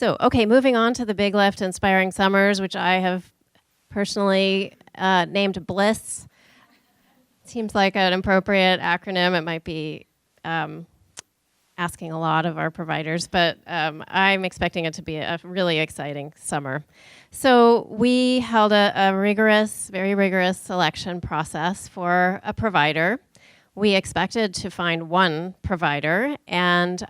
Okay, moving on to the Big Lift Inspiring Summers, which I have personally named BLISS. Seems like an appropriate acronym. It might be asking a lot of our providers, but I'm expecting it to be a really exciting summer. So we held a rigorous, very rigorous selection process for a provider. We expected to find one provider, and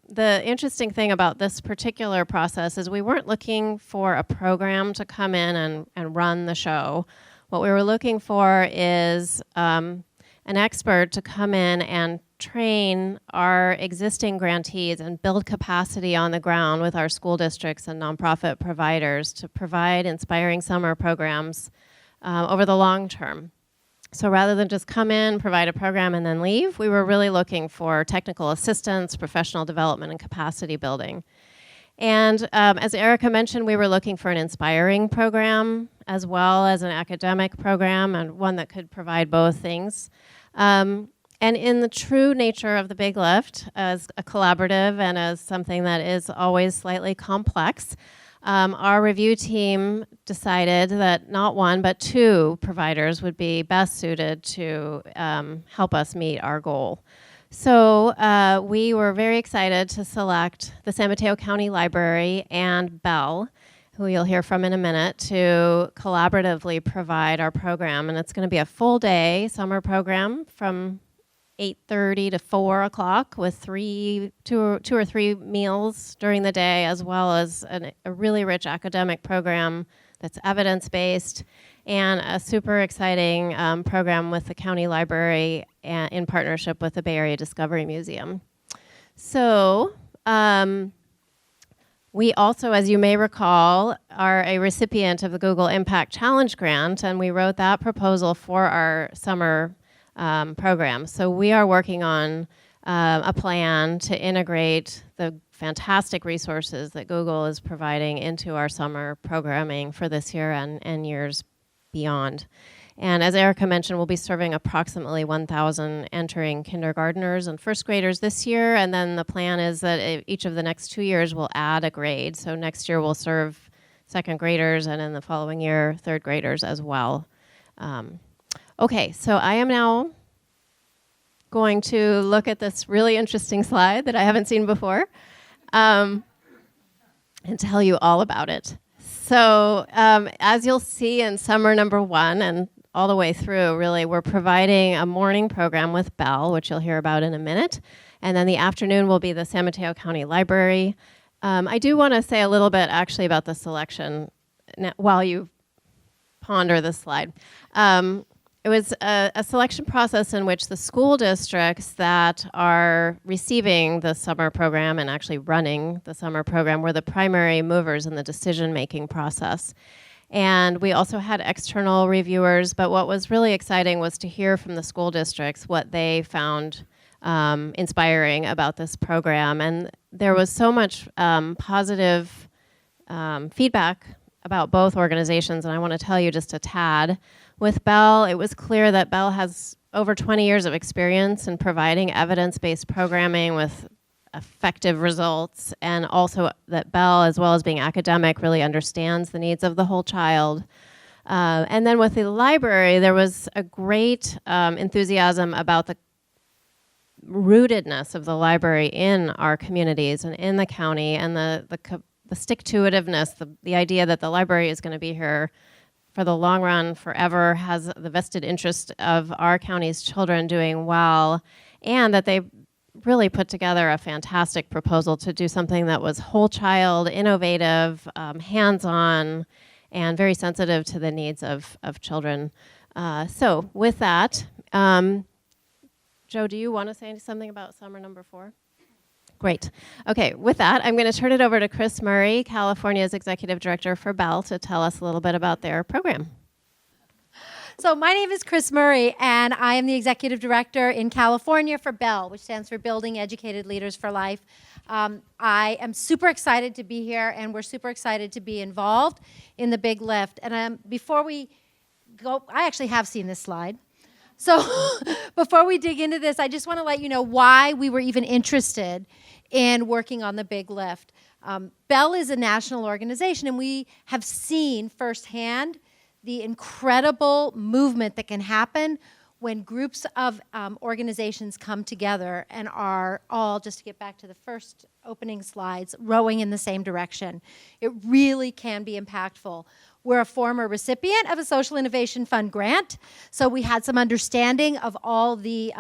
the interesting thing about this particular process is we weren't looking for a program to come in and run the show. What we were looking for is an expert to come in and train our existing grantees and build capacity on the ground with our school districts and nonprofit providers to provide inspiring summer programs over the long term. So rather than just come in, provide a program, and then leave, we were really looking for technical assistance, professional development, and capacity building. And as Erica mentioned, we were looking for an inspiring program as well as an academic program, and one that could provide both things. And in the true nature of the Big Lift, as a collaborative and as something that is always slightly complex, our review team decided that not one, but two providers would be best suited to help us meet our goal. So we were very excited to select the San Mateo County Library and Bell, who you'll hear from in a minute, to collaboratively provide our program. And it's going to be a full day summer program from 8:30 to 4 o'clock with two or three meals during the day, as well as a really rich academic program that's evidence-based, and a super exciting program with the county library in partnership with the Bay Area Discovery Museum. So we also, as you may recall, are a recipient of the Google Impact Challenge Grant, and we wrote that proposal for our summer program. So we are working on a plan to integrate the fantastic resources that Google is providing into our summer programming for this year and years beyond. And as Erica mentioned, we'll be serving approximately 1,000 entering kindergartners and first graders this year, and then the plan is that each of the next 2 years we'll add a grade. So next year we'll serve second graders, and in the following year, third graders as well. Okay, so I am now going to look at this really interesting slide that I haven't seen before and tell you all about it. So as you'll see in summer number 1 and all the way through, really, we're providing a morning program with Bell, which you'll hear about in a minute, and then the afternoon will be the San Mateo County Library. I do want to say a little bit actually about the selection while you ponder this slide. It was a selection process in which the school districts that are receiving the summer program and actually running the summer program were the primary movers in the decision-making process. And we also had external reviewers, but what was really exciting was to hear from the school districts what they found inspiring about this program. And there was so much positive feedback about both organizations, and I want to tell you just a tad. With Bell, it was clear that Bell has over 20 years of experience in providing evidence-based programming with effective results, and also that Bell, as well as being academic, really understands the needs of the whole child. And then with the library, there was a great enthusiasm about the rootedness of the library in our communities and in the county, and the stick-to-itiveness, the idea that the library is going to be here for the long run, forever, has the vested interest of our county's children doing well, and that they really put together a fantastic proposal to do something that was whole child, innovative, hands-on, and very sensitive to the needs of children. So with that, Joe, do you want to say something about summer number 4? Great. Okay, with that, I'm going to turn it over to Kris Murray, California's Executive Director for Bell, to tell us a little bit about their program. So my name is Kris Murray, and I am the Executive Director in California for Bell, which stands for Building Educated Leaders for Life. I am super excited to be here, and we're super excited to be involved in the Big Lift. And before we go, I actually have seen this slide. So before we dig into this, I just want to let you know why we were even interested in working on the Big Lift. Bell is a national organization, and we have seen firsthand the incredible movement that can happen when groups of organizations come together and are all, just to get back to the first opening slides, rowing in the same direction. It really can be impactful. We're a former recipient of a Social Innovation Fund grant, so we had some understanding of all the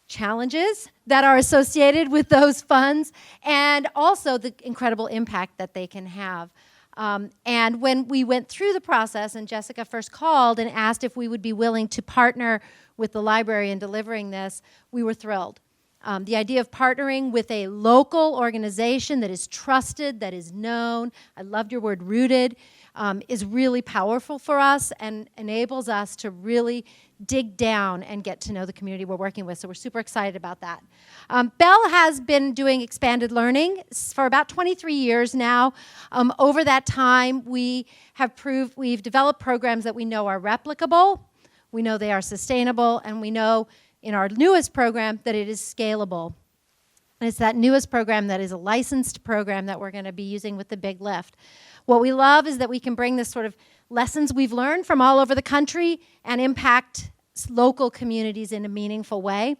challenges that are associated with those funds and also the incredible impact that they can have. And when we went through the process and Jessica first called and asked if we would be willing to partner with the library in delivering this, we were thrilled. The idea of partnering with a local organization that is trusted, that is known, I loved your word rooted, is really powerful for us and enables us to really dig down and get to know the community we're working with. So we're super excited about that. Bell has been doing expanded learning for about 23 years now. Over that time, we've developed programs that we know are replicable, we know they are sustainable, and we know in our newest program that it is scalable. And it's that newest program that is a licensed program that we're going to be using with the Big Lift. What we love is that we can bring this sort of lessons we've learned from all over the country and impact local communities in a meaningful way.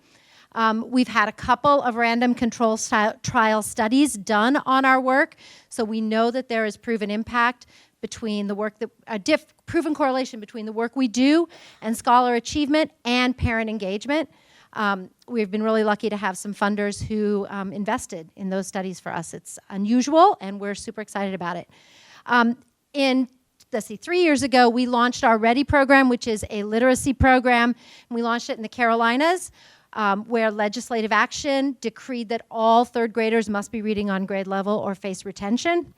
We've had a couple of random control trial studies done on our work, so we know that there is proven impact between the work that, proven correlation between the work we do and scholar achievement and parent engagement. We've been really lucky to have some funders who invested in those studies for us. It's unusual, and we're super excited about it. Let's see, 3 years ago, we launched our READY program, which is a literacy program, and we launched it in the Carolinas, where legislative action decreed that all third graders must be reading on grade level or face retention.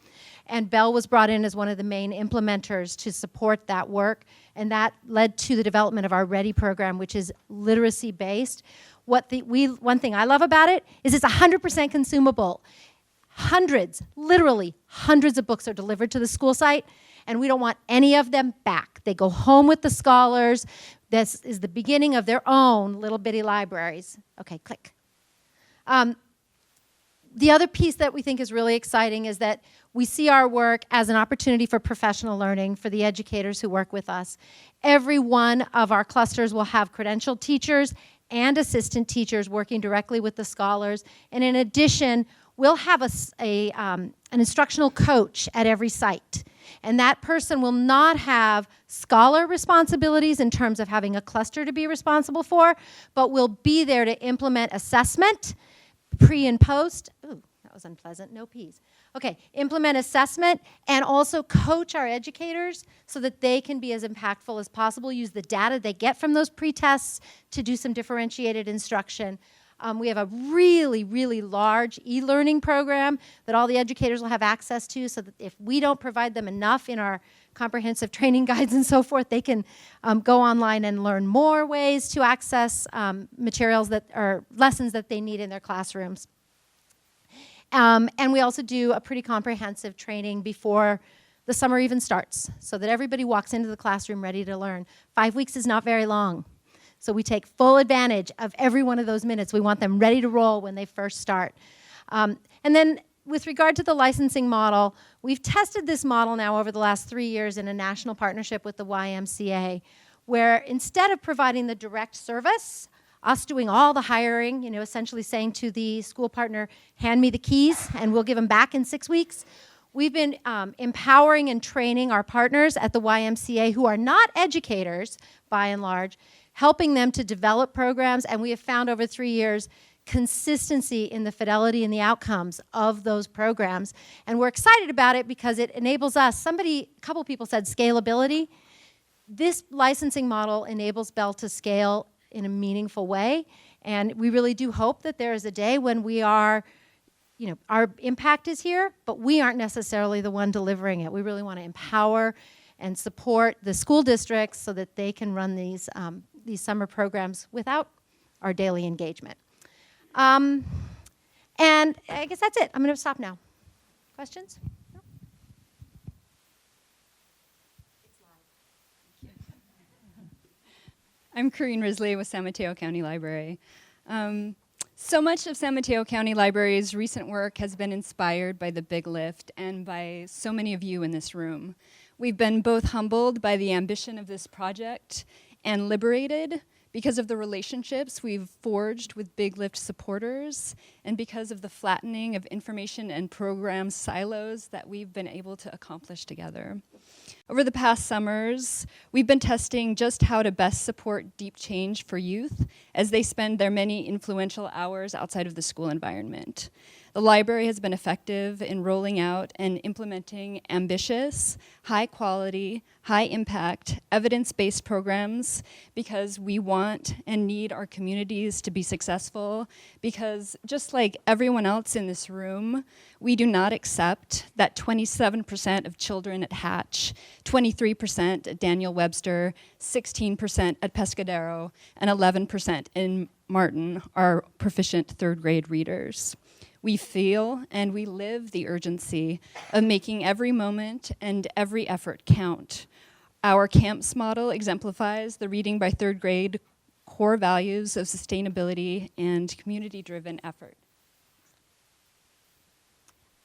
And Bell was brought in as one of the main implementers to support that work, and that led to the development of our READY program, which is literacy-based. One thing I love about it is it's 100% consumable. Hundreds, literally hundreds of books are delivered to the school site, and we don't want any of them back. They go home with the scholars. This is the beginning of their own little bitty libraries. Okay, click. The other piece that we think is really exciting is that we see our work as an opportunity for professional learning for the educators who work with us. Every one of our clusters will have credentialed teachers and assistant teachers working directly with the scholars. And in addition, we'll have an instructional coach at every site. And that person will not have scholar responsibilities in terms of having a cluster to be responsible for, but will be there to implement assessment, pre and post. Ooh, that was unpleasant, no P's. Okay, implement assessment and also coach our educators so that they can be as impactful as possible, use the data they get from those pre-tests to do some differentiated instruction. We have a really, really large e-learning program that all the educators will have access to so that if we don't provide them enough in our comprehensive training guides and so forth, they can go online and learn more ways to access materials that are lessons that they need in their classrooms. And we also do a pretty comprehensive training before the summer even starts so that everybody walks into the classroom ready to learn. 5 weeks is not very long. So we take full advantage of every one of those minutes. We want them ready to roll when they first start. And then with regard to the licensing model, we've tested this model now over the last 3 years in a national partnership with the YMCA, where instead of providing the direct service, us doing all the hiring, essentially saying to the school partner, hand me the keys and we'll give them back in 6 weeks, we've been empowering and training our partners at the YMCA who are not educators, by and large, helping them to develop programs, and we have found over 3 years consistency in the fidelity and the outcomes of those programs. And we're excited about it because it enables us, a couple people said scalability. This licensing model enables Bell to scale in a meaningful way, and we really do hope that there is a day when we are, our impact is here, but we aren't necessarily the one delivering it. We really want to empower and support the school districts so that they can run these summer programs without our daily engagement. And I guess that's it. I'm going to stop now. Questions? No? I'm Carine Risley with San Mateo County Library. So much of San Mateo County Library's recent work has been inspired by the Big Lift and by so many of you in this room. We've been both humbled by the ambition of this project and liberated because of the relationships we've forged with Big Lift supporters and because of the flattening of information and program silos that we've been able to accomplish together. Over the past summers, we've been testing just how to best support deep change for youth as they spend their many influential hours outside of the school environment. The library has been effective in rolling out and implementing ambitious, high quality, high impact, evidence-based programs because we want and need our communities to be successful, because just like everyone else in this room, we do not accept that 27% of children at Hatch, 23% at Daniel Webster, 16% at Pescadero, and 11% in Martin are proficient third grade readers. We feel and we live the urgency of making every moment and every effort count. Our camps model exemplifies the reading by third grade core values of sustainability and community-driven effort.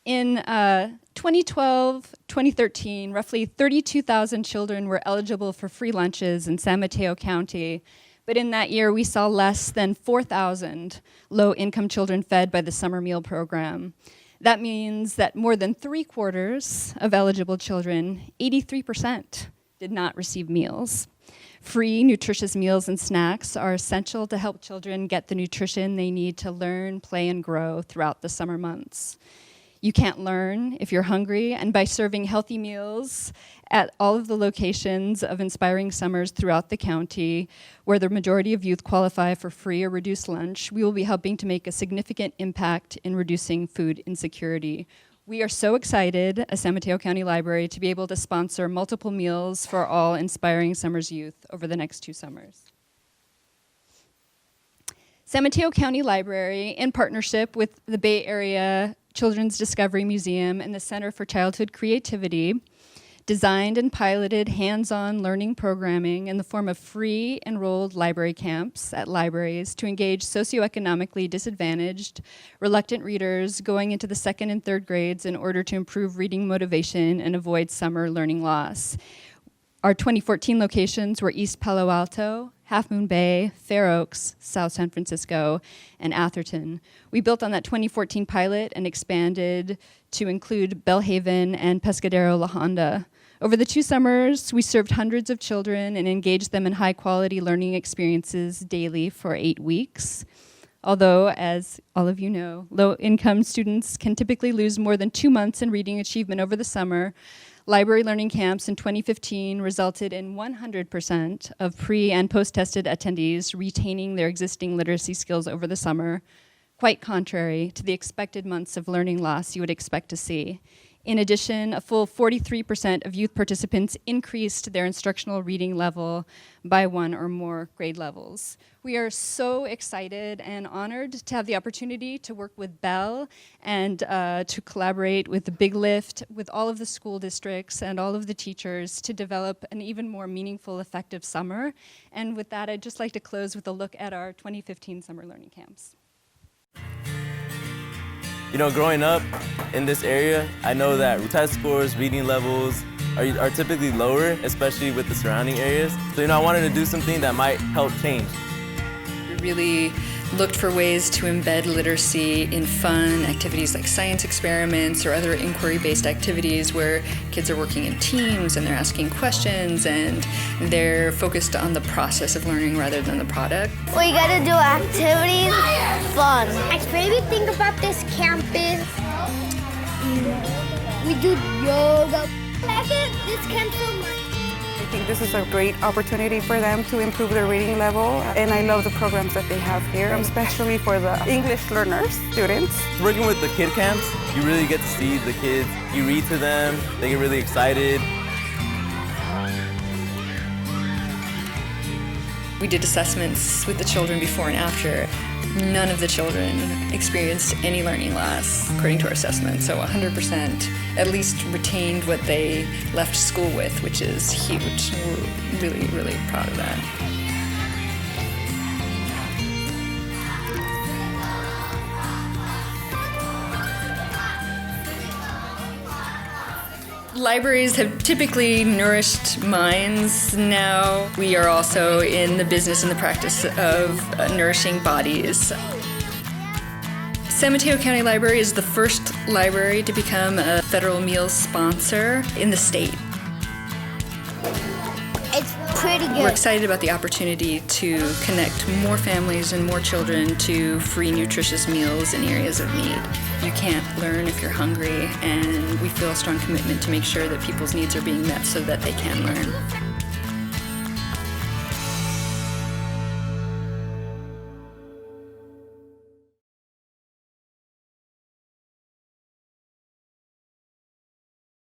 In 2012-2013, roughly 32,000 children were eligible for free lunches in San Mateo County. But in that year, we saw less than 4,000 low-income children fed by the summer meal program. That means that more than 3/4 of eligible children, 83%, did not receive meals. Free, nutritious meals and snacks are essential to help children get the nutrition they need to learn, play, and grow throughout the summer months. You can't learn if you're hungry, and by serving healthy meals at all of the locations of Inspiring Summers throughout the county, where the majority of youth qualify for free or reduced lunch, we will be helping to make a significant impact in reducing food insecurity. We are so excited as San Mateo County Library to be able to sponsor multiple meals for all Inspiring Summers youth over the next 2 summers. San Mateo County Library, in partnership with the Bay Area Children's Discovery Museum and the Center for Childhood Creativity, designed and piloted hands-on learning programming in the form of free enrolled library camps at libraries to engage socioeconomically disadvantaged, reluctant readers going into the 2nd and 3rd grades in order to improve reading motivation and avoid summer learning loss. Our 2014 locations were East Palo Alto, Half Moon Bay, Fair Oaks, South San Francisco, and Atherton. We built on that 2014 pilot and expanded to include Bellhaven and Pescadero La Honda. Over the 2 summers, we served hundreds of children and engaged them in high-quality learning experiences daily for 8 weeks. Although, as all of you know, low-income students can typically lose more than 2 months in reading achievement over the summer, library learning camps in 2015 resulted in 100% of pre- and post-tested attendees retaining their existing literacy skills over the summer, quite contrary to the expected months of learning loss you would expect to see. In addition, a full 43% of youth participants increased their instructional reading level by 1 or more grade levels. We are so excited and honored to have the opportunity to work with Bell and to collaborate with the Big Lift, with all of the school districts and all of the teachers to develop an even more meaningful, effective summer. And with that, I'd just like to close with a look at our 2015 summer learning camps. You know, growing up in this area, I know that test scores, reading levels are typically lower, especially with the surrounding areas. So, I wanted to do something that might help change. We really looked for ways to embed literacy in fun activities like science experiments or other inquiry-based activities where kids are working in teams and they're asking questions and they're focused on the process of learning rather than the product. We gotta do activities, fun. My favorite thing about this camp is we do yoga. I like this camp so much. I think this is a great opportunity for them to improve their reading level, and I love the programs that they have here, especially for the English learners, students. Working with the kid camps, you really get to see the kids. You read to them, they get really excited. We did assessments with the children before and after. None of the children experienced any learning loss according to our assessment, so 100% at least retained what they left school with, which is huge. We're really, really proud of that. Libraries have typically nourished minds. Now we are also in the business and the practice of nourishing bodies. San Mateo County Library is the first library to become a federal meals sponsor in the state. It's pretty good. We're excited about the opportunity to connect more families and more children to free, nutritious meals in areas of need. You can't learn if you're hungry, and we feel a strong commitment to make sure that people's needs are being met so that they can learn.